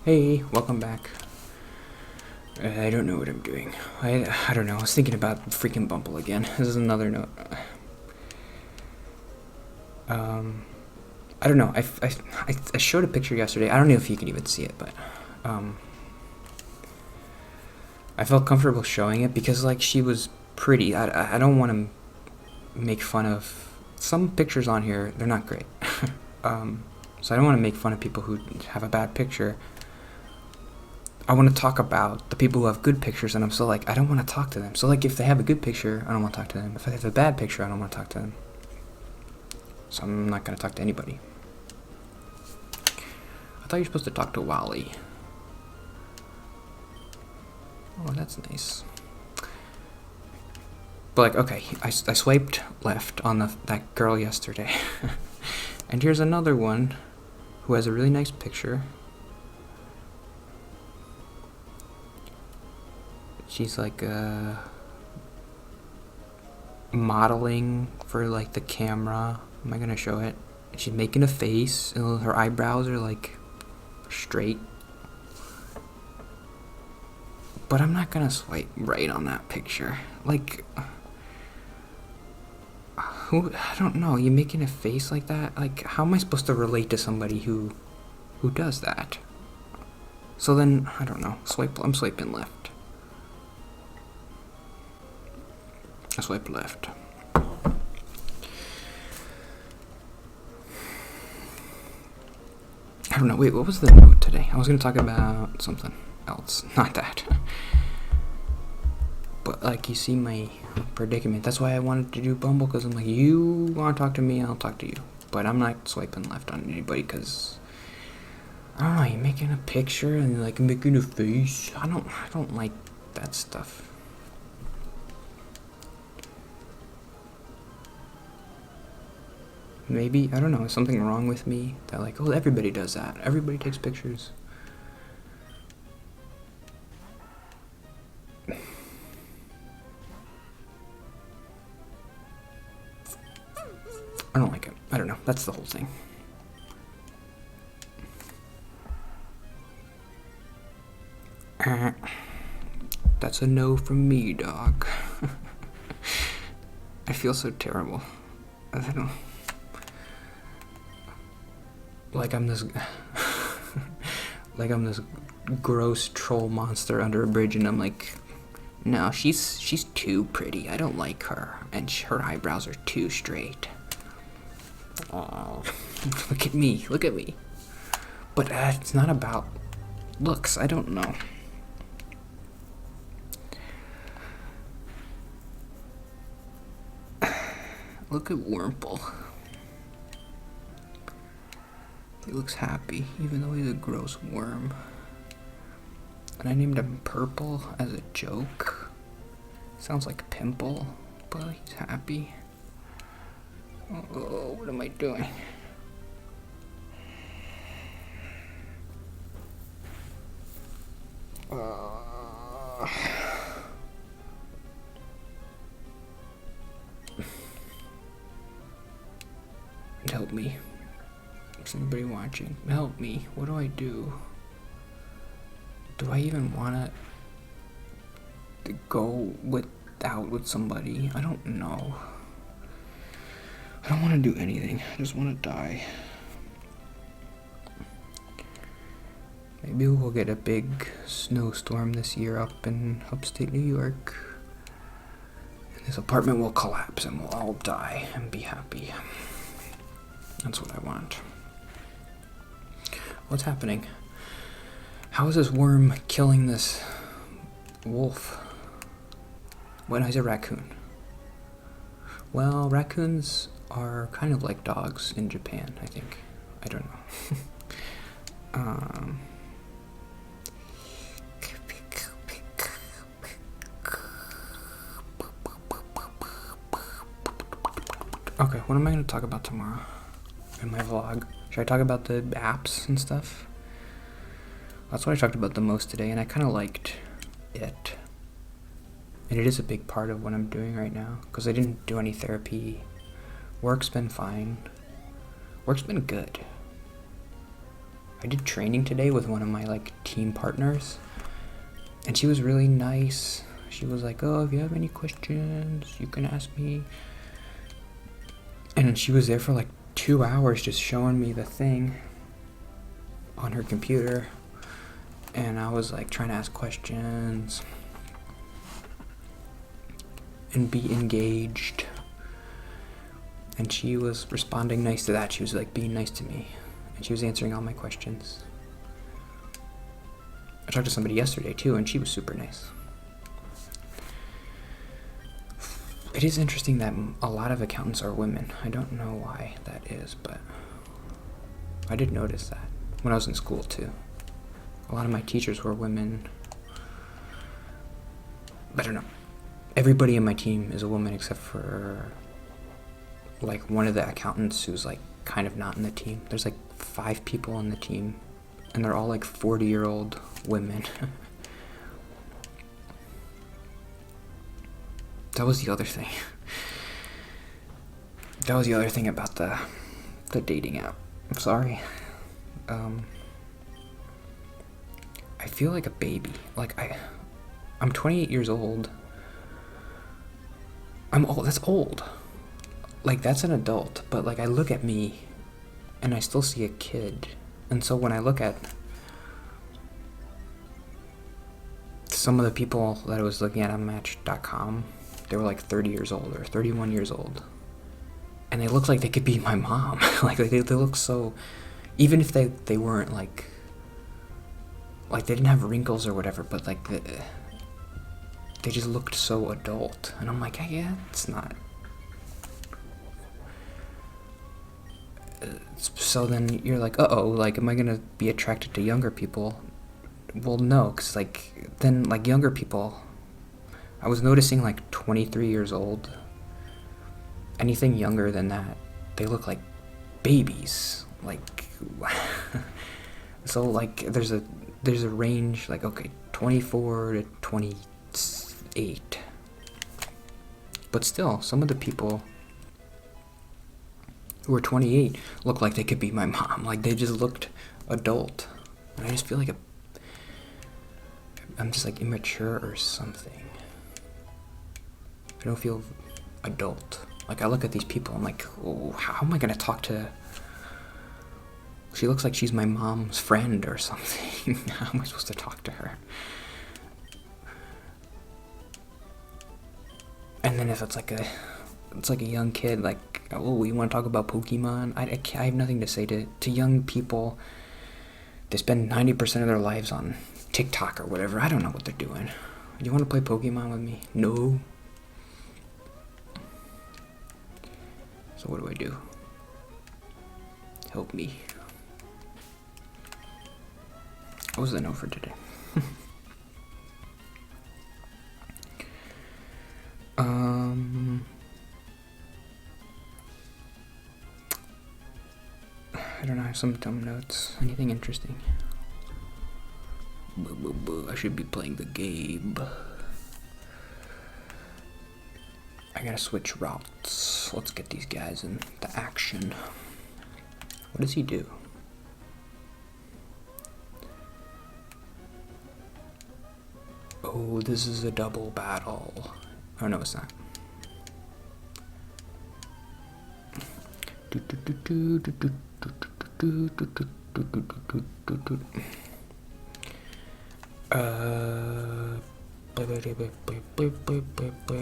Hey, welcome back. I don't know what I'm doing. I don't know. I was thinking about freaking Bumble again. This is another note. I don't know. I showed a picture yesterday. I don't know if you can even see it, but I felt comfortable showing it because like she was pretty. I don't want to make fun of some pictures on here. They're not great. So I don't want to make fun of people who have a bad picture. I want to talk about the people who have good pictures, and I'm still like, I don't want to talk to them. So like, if they have a good picture, I don't want to talk to them. If they have a bad picture, I don't want to talk to them. So I'm not going to talk to anybody. I thought you were supposed to talk to Wally. Oh, that's nice. But like, okay, I swiped left on that girl yesterday. And here's another one who has a really nice picture. She's like modeling for like the camera. Am I gonna show it? She's making a face, and her eyebrows are like straight. But I'm not gonna swipe right on that picture. Like, who? I don't know. You making a face like that? Like, how am I supposed to relate to somebody who does that? So then, I don't know. I'm swiping left. I swipe left. I don't know. Wait, what was the note today? I was going to talk about something else. Not that. But, like, you see my predicament. That's why I wanted to do Bumble, because I'm like, you want to talk to me, I'll talk to you. But I'm not swiping left on anybody, because, I don't know, you're making a picture and you're, like, making a face. I don't like that stuff. Maybe, I don't know, is something wrong with me? That like, oh, everybody does that. Everybody takes pictures. I don't like it. I don't know. That's the whole thing. That's a no from me, dog. I feel so terrible. I don't know. Like I'm this gross troll monster under a bridge, and I'm like, no, she's too pretty. I don't like her, and her eyebrows are too straight. Oh, look at me. But it's not about looks. I don't know. Look at Wurmple. He looks happy, even though he's a gross worm. And I named him Purple as a joke. Sounds like Pimple, but he's happy. Oh, what am I doing? Help me. Is anybody watching? Help me. What do I do? Do I even want to go out with somebody? I don't know. I don't want to do anything. I just want to die. Maybe we'll get a big snowstorm this year up in upstate New York. And this apartment will collapse and we'll all die and be happy. That's what I want. What's happening? How is this worm killing this wolf? When he's a raccoon. Well, raccoons are kind of like dogs in Japan, I think. I don't know. Okay, what am I going to talk about tomorrow in my vlog? Should I talk about the apps and stuff? That's what I talked about the most today, and I kind of liked it. And it is a big part of what I'm doing right now, because I didn't do any therapy. Work's been fine. Work's been good. I did training today with one of my like team partners, and she was really nice. She was like, "Oh, if you have any questions, you can ask me." And she was there for like 2 hours just showing me the thing on her computer, and I was like trying to ask questions and be engaged, and she was responding nice to that. She was like being nice to me, and she was answering all my questions. I talked to somebody yesterday too, and she was super nice. It is interesting that a lot of accountants are women. I don't know why that is, but I did notice that when I was in school too. A lot of my teachers were women. I don't know. Everybody in my team is a woman except for like one of the accountants who's like kind of not in the team. There's like 5 people on the team, and they're all like 40-year-old women. That was the other thing. That was the other thing about the dating app. I'm sorry. I feel like a baby. Like I'm 28 years old. I'm old. That's old. Like that's an adult. But like I look at me, and I still see a kid. And so when I look at some of the people that I was looking at on Match.com, they were like 30 years old or 31 years old. And they look like they could be my mom. Like they look so, even if they weren't like they didn't have wrinkles or whatever, but like they just looked so adult. And I'm like, hey, yeah, it's not. So then you're like, uh-oh, like am I gonna be attracted to younger people? Well, no, because like then like younger people, I was noticing like 23 years old, anything younger than that, they look like babies. Like so like there's a range, like okay, 24 to 28. But still, some of the people who were 28 looked like they could be my mom. Like they just looked adult. And I just feel like I'm just like immature or something. I don't feel adult. Like I look at these people, I'm like, oh, how am I gonna talk to? She looks like she's my mom's friend or something. How am I supposed to talk to her? And then if it's like a young kid, like, oh, you want to talk about Pokemon? I have nothing to say to young people. They spend 90% of their lives on TikTok or whatever. I don't know what they're doing. Do you want to play Pokemon with me? No. So what do I do? Help me. What was the note for today? I don't know, I have some dumb notes. Anything interesting? I should be playing the game. I gotta switch routes. Let's get these guys in the action. What does he do? Oh, this is a double battle. Oh no, it's not.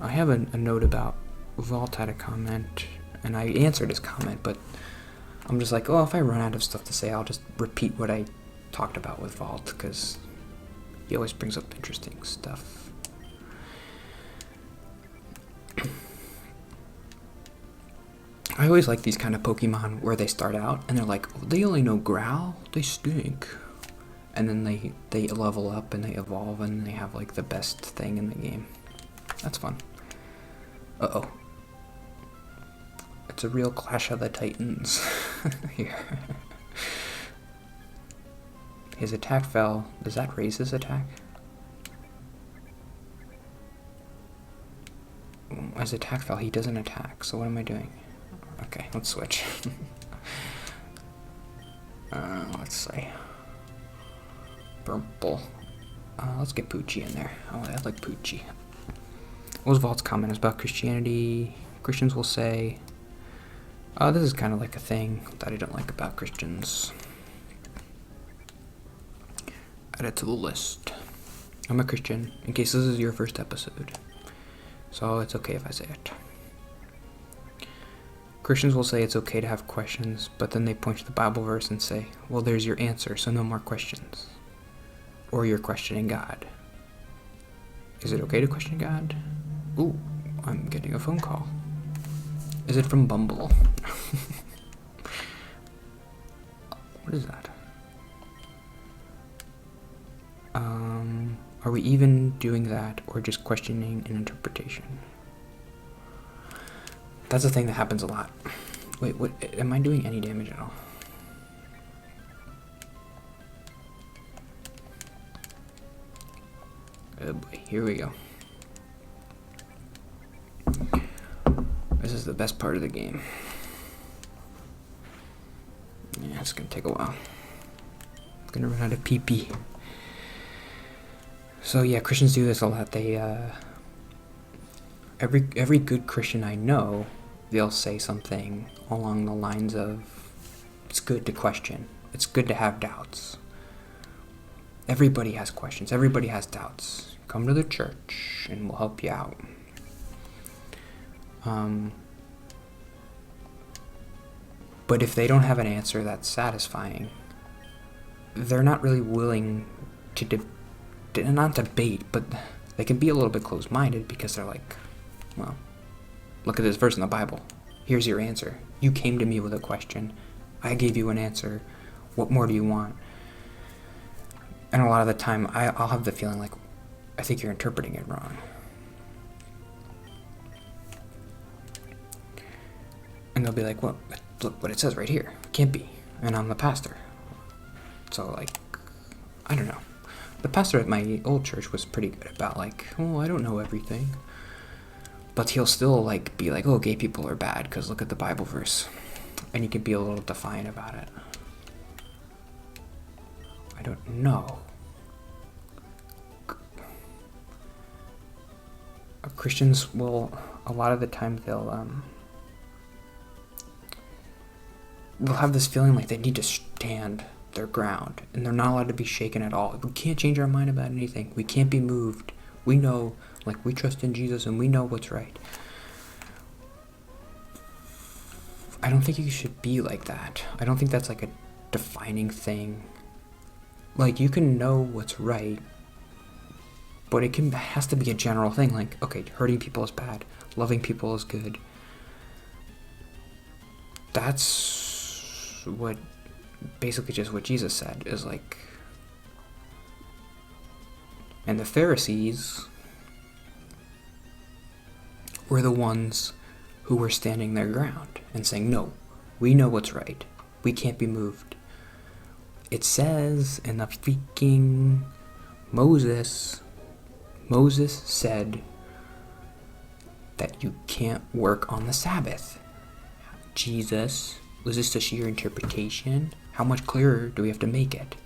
I have a note about Vault had a comment, and I answered his comment, but I'm just like, oh, if I run out of stuff to say, I'll just repeat what I talked about with Vault, because he always brings up interesting stuff. I always like these kind of Pokemon where they start out and they're like, oh, they only know Growl, they stink. And then they level up and they evolve and they have like the best thing in the game. That's fun. Uh-oh. It's a real Clash of the Titans here. His attack fell. Does that raise his attack? His attack fell. He doesn't attack. So what am I doing? Okay, let's switch. Let's say purple. Let's get Poochie in there. Oh, I like Poochie. Roosevelt's comment is about Christianity. Christians will say, this is kind of like a thing that I don't like about Christians. Add it to the list. I'm a Christian, in case this is your first episode. So it's okay if I say it. Christians will say it's okay to have questions, but then they point to the Bible verse and say, well, there's your answer, so no more questions. Or you're questioning God. Is it okay to question God? Ooh, I'm getting a phone call. Is it from Bumble? What is that? Are we even doing that or just questioning an interpretation? That's a thing that happens a lot. Wait, what? Am I doing any damage at all? Oh boy, here we go. This is the best part of the game. Yeah, it's gonna take a while. I'm gonna run out of PP. So yeah, Christians do this a lot. They every good Christian I know, they'll say something along the lines of, it's good to question. It's good to have doubts. Everybody has questions. Everybody has doubts. Come to the church and we'll help you out. But if they don't have an answer that's satisfying, they're not really willing to not debate, but they can be a little bit closed-minded because they're like, well, look at this verse in the Bible. Here's your answer. You came to me with a question. I gave you an answer. What more do you want? And a lot of the time, I'll have the feeling like, I think you're interpreting it wrong. And they'll be like, well, look what it says right here. It can't be. And I'm the pastor. So, like, I don't know. The pastor at my old church was pretty good about, like, oh, I don't know everything. But he'll still, like, be like, oh, gay people are bad because look at the Bible verse. And he can be a little defiant about it. I don't know. Christians will, a lot of the time, they'll have this feeling like they need to stand their ground, and they're not allowed to be shaken at all. We can't change our mind about anything. We can't be moved. We know, like, we trust in Jesus, and we know what's right. I don't think you should be like that. I don't think that's, like, a defining thing. Like, you can know what's right, but it has to be a general thing. Like, okay, hurting people is bad. Loving people is good. That's what, basically just what Jesus said, is like, and the Pharisees were the ones who were standing their ground and saying, no, we know what's right. We can't be moved. It says in the freaking Moses said that you can't work on the Sabbath. Jesus, was this just your interpretation? How much clearer do we have to make it?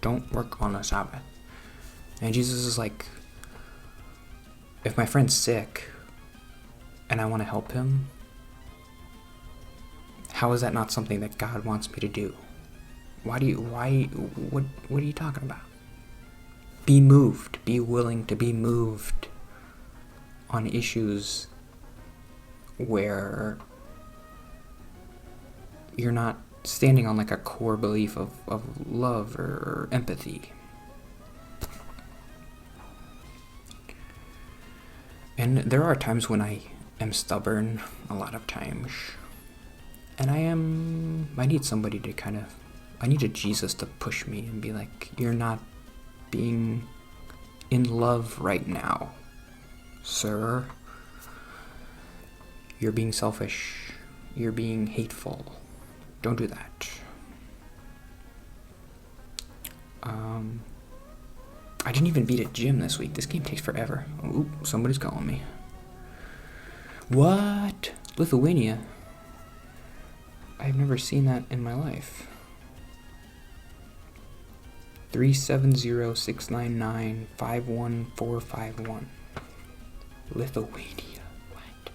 Don't work on the Sabbath. And Jesus is like, if my friend's sick and I want to help him, how is that not something that God wants me to do? What are you talking about? Be moved. Be willing to be moved on issues where you're not standing on like a core belief of love or empathy. And there are times when I am stubborn, a lot of times. And I need somebody to I need a Jesus to push me and be like, you're not being in love right now, sir. You're being selfish. You're being hateful. Don't do that. I didn't even beat a gym this week. This game takes forever. Oop, somebody's calling me. What? Lithuania? I've never seen that in my life. 370-699-51451. Lithuania. What?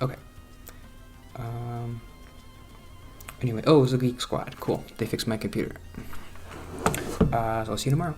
Okay. Anyway, oh, it was a Geek Squad. Cool. They fixed my computer. So I'll see you tomorrow.